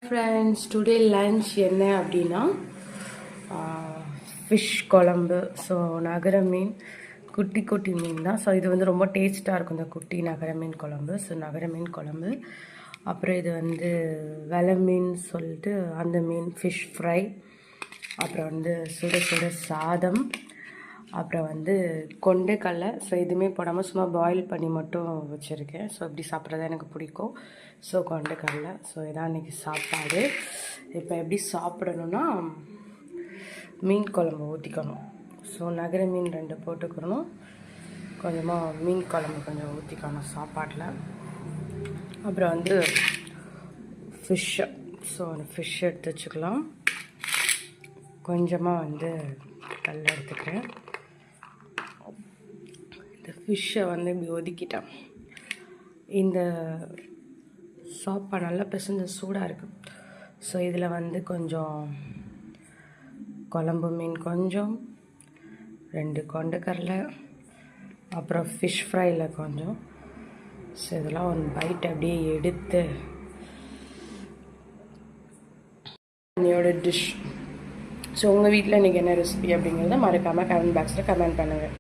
Friends, today lunch என்ன அப்படின்னா fish குழம்பு. ஸோ நகர மீன், குட்டி குட்டி மீன் தான். ஸோ இது வந்து ரொம்ப டேஸ்ட்டாக இருக்கும் இந்த குட்டி நகர மீன் குழம்பு. ஸோ நகர மீன் குழம்பு. அப்புறம் இது வந்து வெலை மீன் சொல்லிட்டு அந்த மீன் ஃபிஷ் ஃப்ரை. அப்புறம் வந்து சுட சுட சாதம். அப்புறம் வந்து கொண்டைக்கடலை. ஸோ எதுவுமே போடாமல் சும்மா பாயில் பண்ணி மட்டும் வச்சுருக்கேன். ஸோ இப்படி சாப்பிட்றது எனக்கு பிடிக்கும். ஸோ கொண்டைக்கடலை. ஸோ இதான் இன்றைக்கி சாப்பாடு. இப்போ எப்படி சாப்பிடணுன்னா, மீன் குழம்பு ஊற்றிக்கணும். ஸோ நகர மீன் 2 போட்டுக்கணும். கொஞ்சமாக மீன் குழம்பு கொஞ்சம் ஊற்றிக்கணும் சாப்பாட்டில். அப்புறம் வந்து ஃபிஷ்ஷு. ஸோ அந்த ஃபிஷ் எடுத்து வச்சுக்கலாம். கொஞ்சமாக வந்து கல் எடுத்துக்கிறேன். இந்த ஃபிஷ்ஷை வந்து இப்படி ஒதுக்கிட்டேன். இந்த சாப்பாடு நல்லா பிசைஞ்ச சூடாக இருக்குது. ஸோ இதில் வந்து கொஞ்சம் குழம்பு மீன், கொஞ்சம் 2 கொண்டைக்கடலை, அப்புறம் ஃபிஷ் ஃப்ரையில் கொஞ்சம். ஸோ இதெல்லாம் ஒரு பைட் அப்படியே எடுத்து என்னோட டிஷ். ஸோ உங்கள் வீட்டில் இன்றைக்கி என்ன ரெசிபி அப்படிங்கிறத மறக்காமல் கமெண்ட் பாக்ஸில் கமெண்ட் பண்ணுங்கள்.